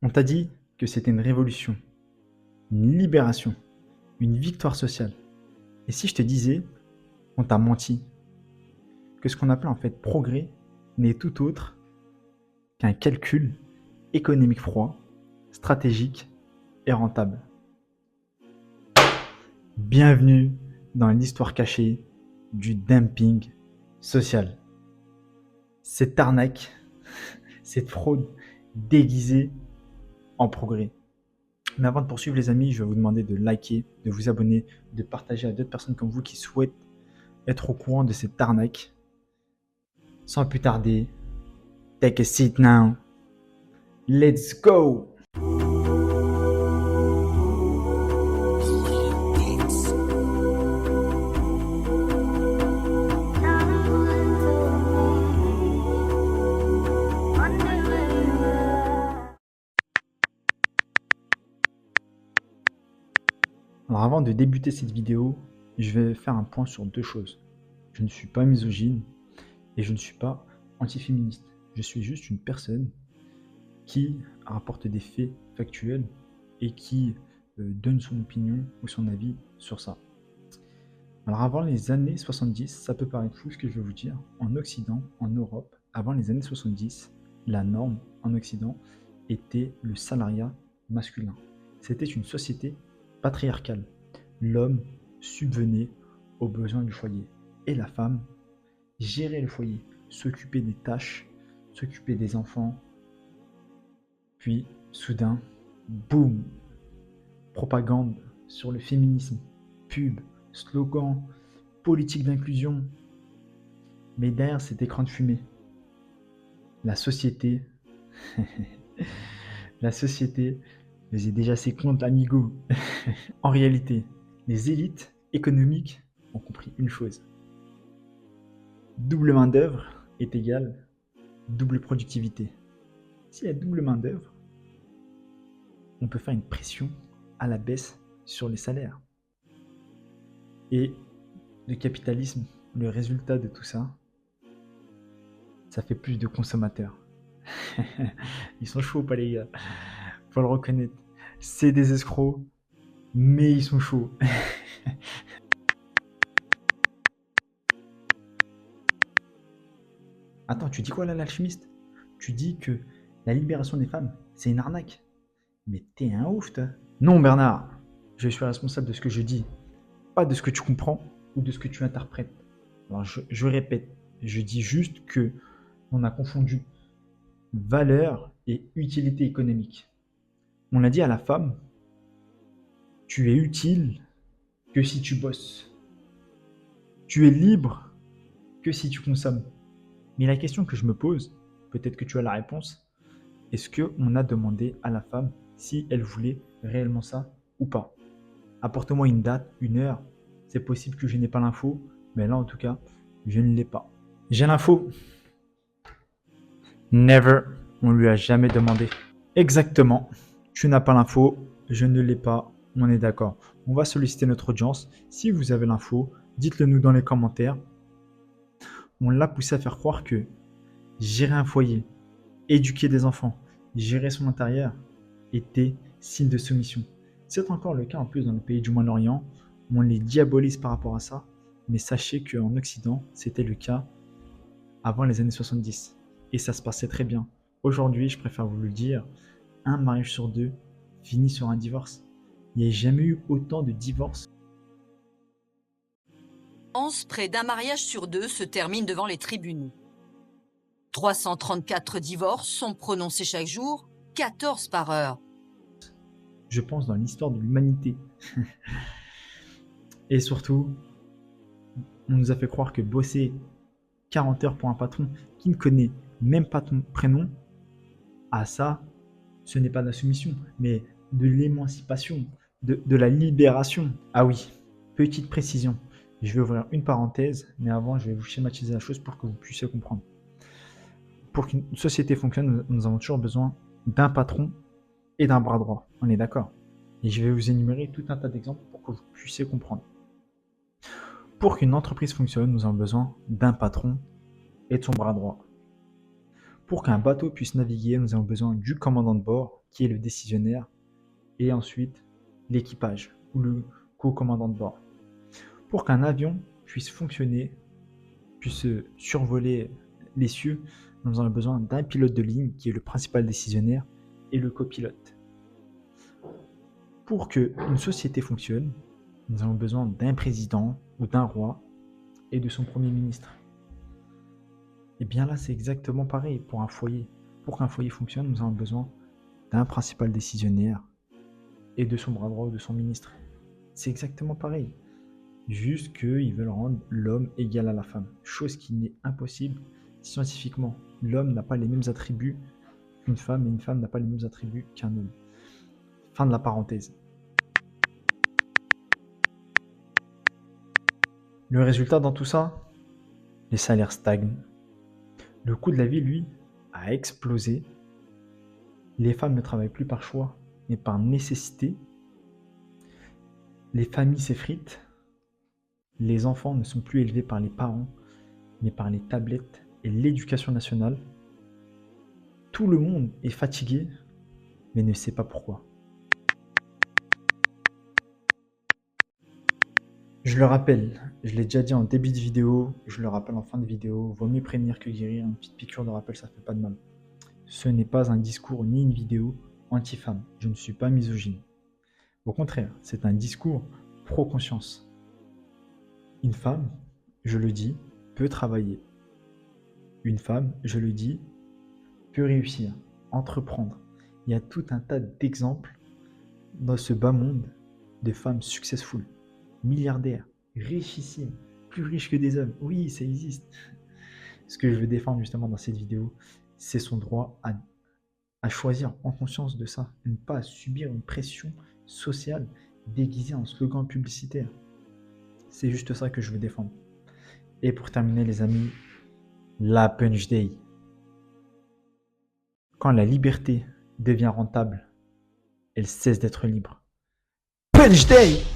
On t'a dit que c'était une révolution, une libération, une victoire sociale. Et si je te disais qu'on t'a menti, que ce qu'on appelle en fait progrès n'est tout autre qu'un calcul économique froid, stratégique et rentable. Bienvenue dans l'histoire cachée du dumping social. Cette arnaque, cette fraude déguisée en progrès. Mais avant de poursuivre les amis, je vais vous demander de liker, de vous abonner, de partager à d'autres personnes comme vous qui souhaitent être au courant de cette arnaque. Sans plus tarder, take a seat now. Let's go! Alors avant de débuter cette vidéo, je vais faire un point sur deux choses. Je ne suis pas misogyne et je ne suis pas antiféministe. Je suis juste une personne qui rapporte des faits factuels et qui donne son opinion ou son avis sur ça. Alors avant les années 70, ça peut paraître fou ce que je vais vous dire, en Occident, en Europe, avant les années 70, la norme en Occident était le salariat masculin. C'était une société patriarcale. L'homme subvenait aux besoins du foyer et la femme gérait le foyer, s'occupait des tâches, s'occupait des enfants. Puis, soudain, boum, propagande sur le féminisme, pub, slogan, politique d'inclusion. Mais derrière cet écran de fumée, la société, la société faisait déjà ses comptes, amigo. En réalité, les élites économiques ont compris une chose. Double main-d'œuvre est égale double productivité. S'il y a double main-d'œuvre, on peut faire une pression à la baisse sur les salaires. Et le capitalisme, le résultat de tout ça, ça fait plus de consommateurs. Ils sont chauds, pas les gars. Faut le reconnaître. C'est des escrocs, mais ils sont chauds. Attends, tu dis quoi là, l'alchimiste? Tu dis que la libération des femmes, c'est une arnaque? Mais t'es un ouf, toi. Non, Bernard, je suis responsable de ce que je dis, pas de ce que tu comprends ou de ce que tu interprètes. Alors je répète, je dis juste que on a confondu valeur et utilité économique. On a dit à la femme, tu es utile que si tu bosses. Tu es libre que si tu consommes. Mais la question que je me pose, peut-être que tu as la réponse, est-ce qu'on a demandé à la femme si elle voulait réellement ça ou pas? Apporte-moi une date, une heure. C'est possible que je n'ai pas l'info, mais là en tout cas, je ne l'ai pas. J'ai l'info. Never. On lui a jamais demandé. Exactement. Tu n'as pas l'info, je ne l'ai pas. On est d'accord. On va solliciter notre audience. Si vous avez l'info, dites-le nous dans les commentaires. On l'a poussé à faire croire que gérer un foyer, éduquer des enfants, gérer son intérieur était signe de soumission. C'est encore le cas en plus dans les pays du Moyen-Orient. On les diabolise par rapport à ça. Mais sachez qu'en Occident, c'était le cas avant les années 70. Et ça se passait très bien. Aujourd'hui, je préfère vous le dire, un mariage sur deux finit sur un divorce. Il n'y a jamais eu autant de divorces. Près d'un mariage sur deux se termine devant les tribunaux. 334 divorces sont prononcés chaque jour, 14 par heure. Je pense dans l'histoire de l'humanité. Et surtout, on nous a fait croire que bosser 40 heures pour un patron qui ne connaît même pas ton prénom, ah ça, ce n'est pas de la soumission, mais de l'émancipation, de la libération. Ah oui, petite précision. Je vais ouvrir une parenthèse, mais avant, je vais vous schématiser la chose pour que vous puissiez comprendre. Pour qu'une société fonctionne, nous avons toujours besoin d'un patron et d'un bras droit. On est d'accord? Et je vais vous énumérer tout un tas d'exemples pour que vous puissiez comprendre. Pour qu'une entreprise fonctionne, nous avons besoin d'un patron et de son bras droit. Pour qu'un bateau puisse naviguer, nous avons besoin du commandant de bord, qui est le décisionnaire, et ensuite l'équipage, ou le co-commandant de bord. Pour qu'un avion puisse fonctionner, puisse survoler les cieux, nous avons besoin d'un pilote de ligne, qui est le principal décisionnaire, et le copilote. Pour qu'une société fonctionne, nous avons besoin d'un président ou d'un roi et de son premier ministre. Et bien là, c'est exactement pareil pour un foyer. Pour qu'un foyer fonctionne, nous avons besoin d'un principal décisionnaire et de son bras droit ou de son ministre. C'est exactement pareil. Juste qu'ils veulent rendre l'homme égal à la femme. Chose qui n'est impossible scientifiquement. L'homme n'a pas les mêmes attributs qu'une femme et une femme n'a pas les mêmes attributs qu'un homme. Fin de la parenthèse. Le résultat dans tout ça, les salaires stagnent. Le coût de la vie, lui, a explosé. Les femmes ne travaillent plus par choix, mais par nécessité. Les familles s'effritent. Les enfants ne sont plus élevés par les parents, mais par les tablettes et l'éducation nationale. Tout le monde est fatigué, mais ne sait pas pourquoi. Je le rappelle, je l'ai déjà dit en début de vidéo, je le rappelle en fin de vidéo, vaut mieux prévenir que guérir, une petite piqûre de rappel, ça fait pas de mal. Ce n'est pas un discours ni une vidéo anti-femme, je ne suis pas misogyne. Au contraire, c'est un discours pro-conscience. Une femme, je le dis, peut travailler. Une femme, je le dis, peut réussir, entreprendre. Il y a tout un tas d'exemples dans ce bas monde de femmes successful, milliardaires, richissimes, plus riches que des hommes. Oui, ça existe. Ce que je veux défendre justement dans cette vidéo, c'est son droit à choisir en conscience de ça, et ne pas subir une pression sociale déguisée en slogan publicitaire. C'est juste ça que je veux défendre. Et pour terminer les amis, la Punch Day. Quand la liberté devient rentable, elle cesse d'être libre. Punch Day!